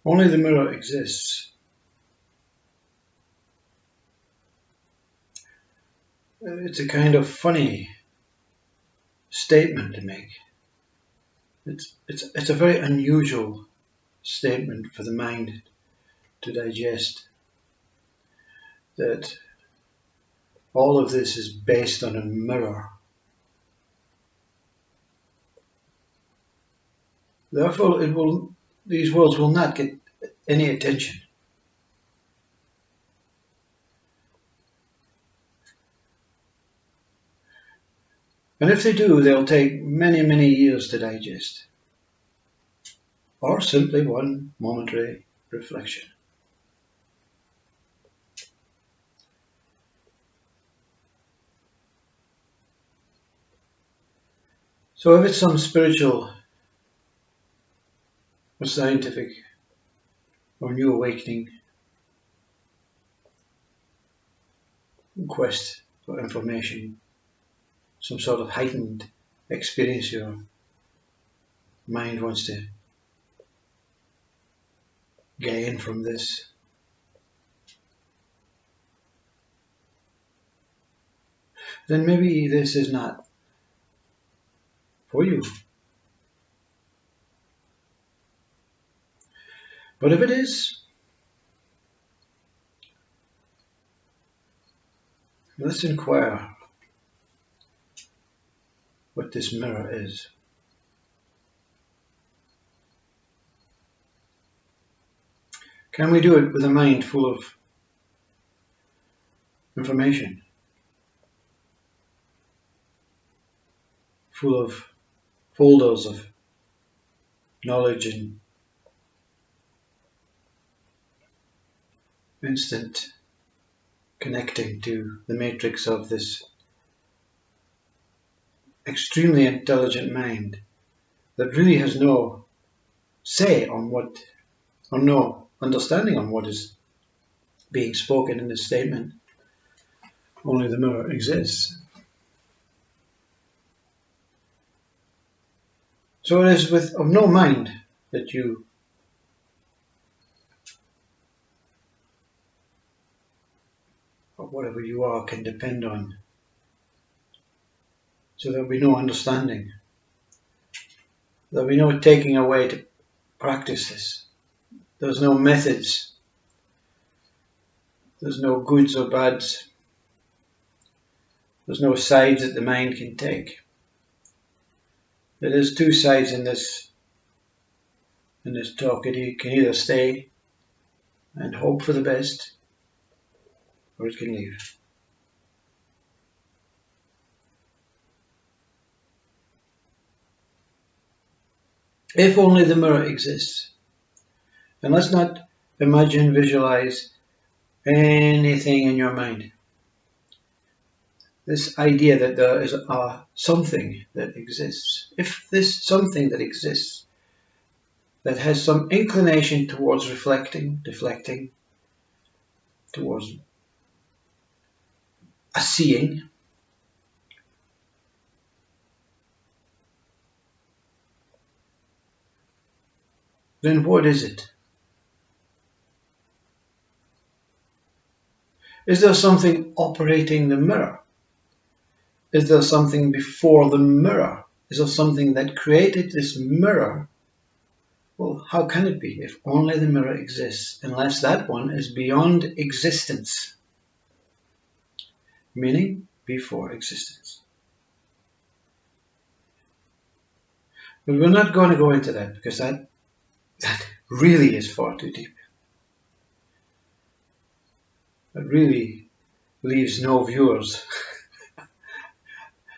Only the mirror exists. It's a kind of funny statement to make. It's a very unusual statement for the mind to digest, that all of this is based on a mirror. Therefore, these words will not get any attention. And if they do, they'll take many, many years to digest, or simply one momentary reflection. So if it's some spiritual or scientific or new awakening quest for information, some sort of heightened experience your mind wants to gain from this, then maybe this is not for you. But if it is, let's inquire what this mirror is. Can we do it with a mind full of information, full of folders of knowledge and instant connecting to the matrix of this extremely intelligent mind that really has no say on what, or no understanding on what is being spoken in this statement? Only the mirror exists. So it is of no mind that you or whatever you are can depend on, so there'll be no understanding. There'll be no taking away to practice this. There's no methods. There's no goods or bads. There's no sides that the mind can take. There's two sides in this talk. It can either stay and hope for the best, or it can leave. If only the mirror exists. And let's not imagine, visualize anything in your mind. This idea that there is something that exists. If this something that exists, that has some inclination towards reflecting, deflecting, towards a seeing, then what is it? Is there something operating the mirror? Is there something before the mirror? Is there something that created this mirror? Well, how can it be if only the mirror exists, unless that one is beyond existence, meaning before existence? But we're not going to go into that, because that really is far too deep. It really leaves no viewers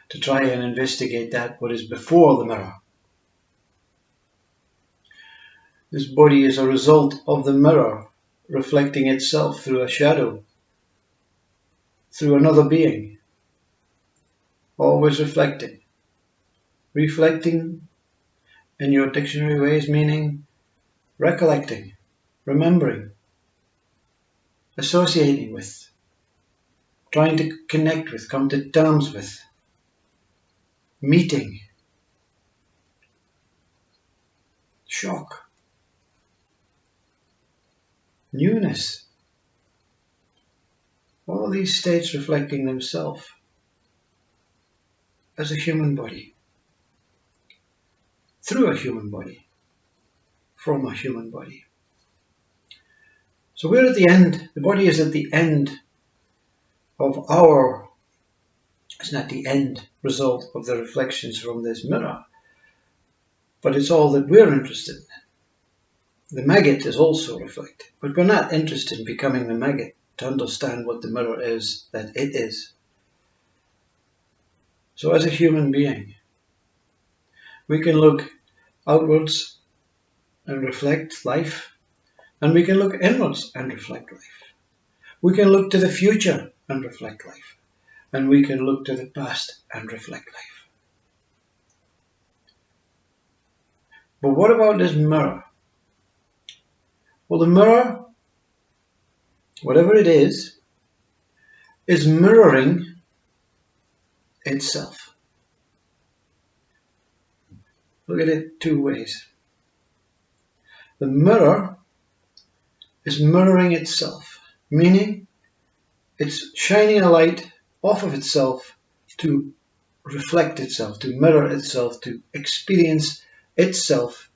to try and investigate that, what is before the mirror. This body is a result of the mirror reflecting itself through a shadow, through another being, always reflecting. Reflecting in your dictionary ways meaning recollecting, remembering, associating with, trying to connect with, come to terms with, meeting, shock. newness. All these states reflecting themselves as a human body, through a human body, from a human body. So we're at the end, the body is at the end of our, it's not the end result of the reflections from this mirror, but it's all that we're interested in. The maggot is also reflected, but we're not interested in becoming the maggot to understand what the mirror is that it is. So as a human being, we can look outwards and reflect life, and we can look inwards and reflect life. We can look to the future and reflect life, and we can look to the past and reflect life. But what about this mirror? Well, the mirror, whatever it is mirroring itself. Look at it two ways. The mirror is mirroring itself, meaning it's shining a light off of itself to reflect itself, to mirror itself, to experience itself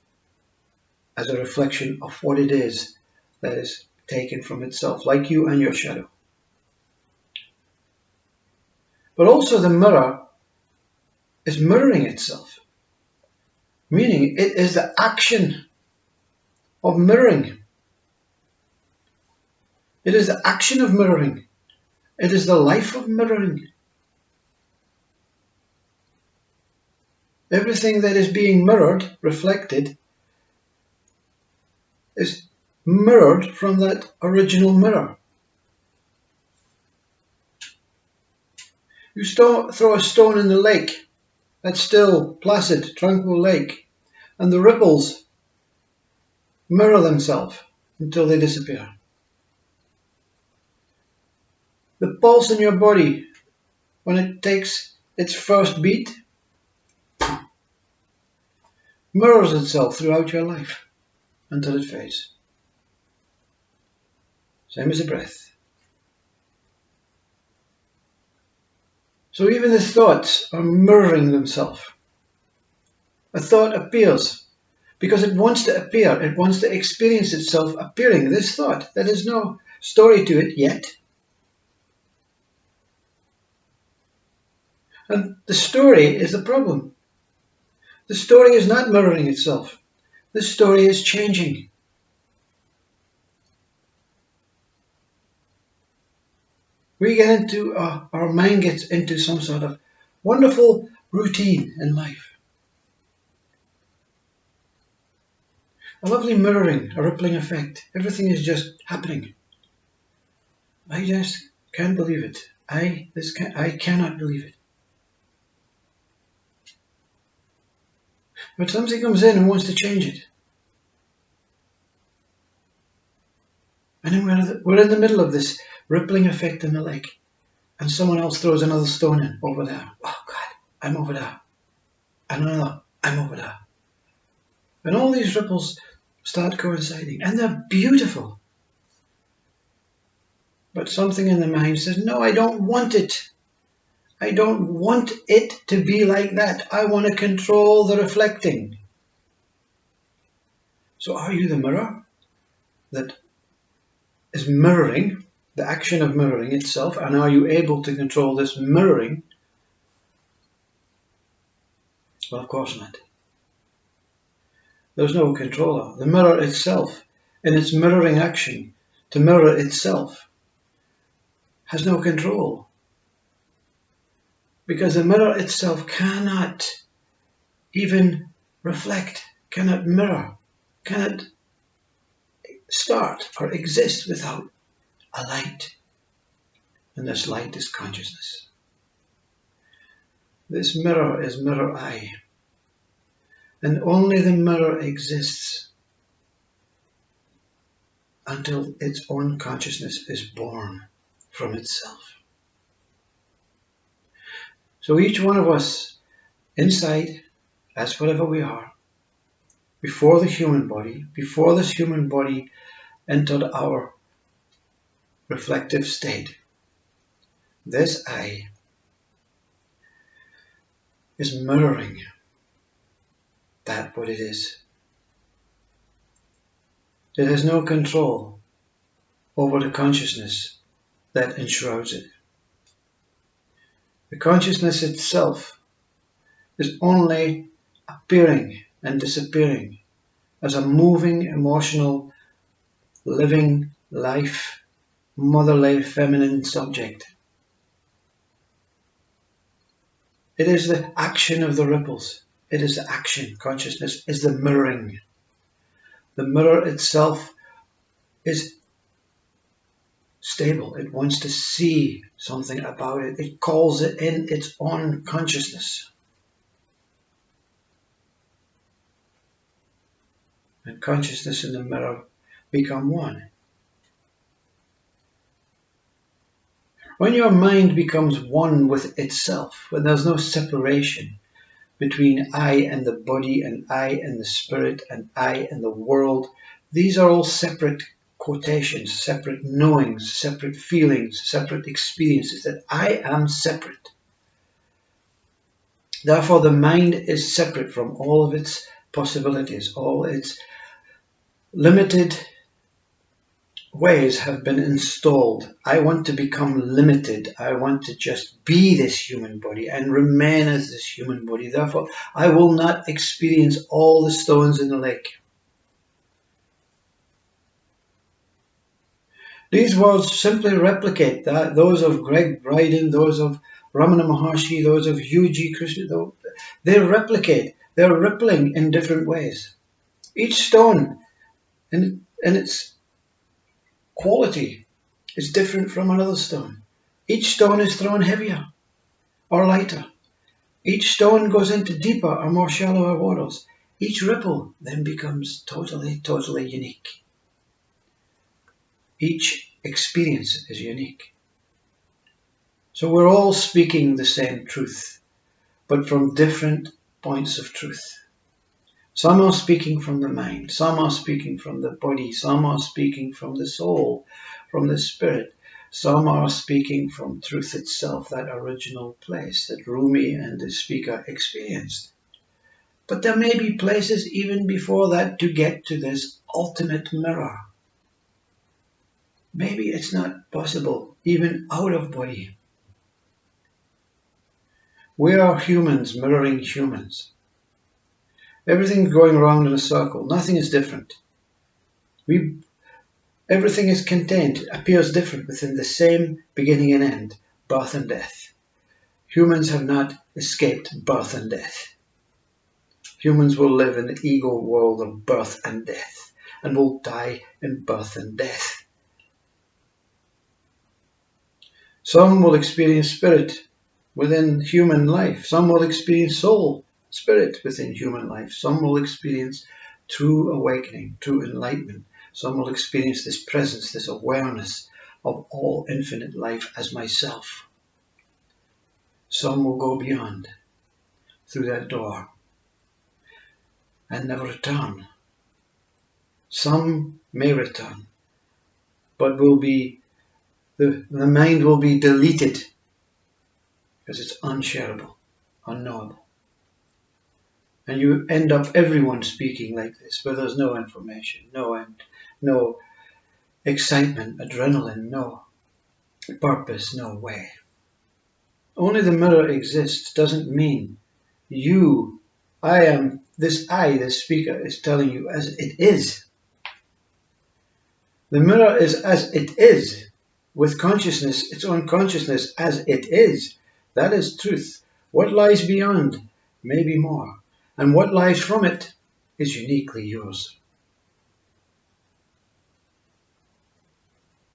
as a reflection of what it is that is taken from itself, like you and your shadow. But also the mirror is mirroring itself, meaning it is the action of mirroring. It is the action of mirroring. It is the life of mirroring. Everything that is being mirrored, reflected, is mirrored from that original mirror. You throw a stone in the lake, that still, placid, tranquil lake, and the ripples mirror themselves until they disappear. The pulse in your body, when it takes its first beat, mirrors itself throughout your life until it fades. Same as a breath. So even the thoughts are mirroring themselves. A thought appears because it wants to appear. It wants to experience itself appearing. This thought, there is no story to it yet. And the story is the problem. The story is not mirroring itself. The story is changing. We get into, our mind gets into some sort of wonderful routine in life. A lovely mirroring, a rippling effect. Everything is just happening. I just can't believe it. I cannot believe it. But something comes in and wants to change it. And then we're in the middle of this rippling effect in the lake. And someone else throws another stone in over there. Oh God, I'm over there. And another, I'm over there. And all these ripples start coinciding. And they're beautiful. But something in the mind says, no, I don't want it. I don't want it to be like that. I want to control the reflecting. So are you the mirror that is mirroring, the action of mirroring itself? And are you able to control this mirroring? Well, of course not. There's no controller. The mirror itself, in its mirroring action, to mirror itself, has no control. Because the mirror itself cannot even reflect, cannot mirror, cannot start or exist without a light. And this light is consciousness. This mirror is mirror I. And only the mirror exists until its own consciousness is born from itself. So each one of us, inside, as whatever we are, before the human body, before this human body entered our reflective state. This I is mirroring that what it is. It has no control over the consciousness that enshrouds it. The consciousness itself is only appearing and disappearing as a moving, emotional, living life, motherly, feminine subject. It is the action of the ripples. It is the action. Consciousness is the mirroring. The mirror itself is stable. It wants to see something about it. It calls it in its own consciousness. And consciousness and the mirror become one. When your mind becomes one with itself, when there's no separation between I and the body and I and the spirit and I and the world, these are all separate quotations, separate knowings, separate feelings, separate experiences, that I am separate. Therefore, the mind is separate from all of its possibilities, all its limited ways have been installed. I want to become limited. I want to just be this human body and remain as this human body. Therefore, I will not experience all the stones in the lake. These words simply replicate that, those of Greg Bryden, those of Ramana Maharshi, those of Hugh G. Krishna. They replicate. They're rippling in different ways. Each stone in its quality is different from another stone. Each stone is thrown heavier or lighter. Each stone goes into deeper or more shallower waters. Each ripple then becomes totally unique. Each experience is unique. So we're all speaking the same truth, but from different points of truth. Some are speaking from the mind, some are speaking from the body, some are speaking from the soul, from the spirit. Some are speaking from truth itself, that original place that Rumi and the speaker experienced. But there may be places even before that to get to this ultimate mirror. Maybe it's not possible, even out of body. We are humans mirroring humans. Everything's going around in a circle. Nothing is different. Everything is contained, appears different within the same beginning and end, birth and death. Humans have not escaped birth and death. Humans will live in the ego world of birth and death, and will die in birth and death. Some will experience spirit within human life. Some will experience soul, spirit within human life. Some will experience true awakening, true enlightenment. Some will experience this presence, this awareness of all infinite life as myself. Some will go beyond, through that door, and never return. Some may return, but the mind will be deleted because it's unshareable, unknowable. And you end up everyone speaking like this, where there's no information, no excitement, adrenaline, no purpose, no way. Only the mirror exists doesn't mean this speaker is telling you as it is. The mirror is as it is, with consciousness, its own consciousness as it is. That is truth. What lies beyond may be more, and what lies from it is uniquely yours.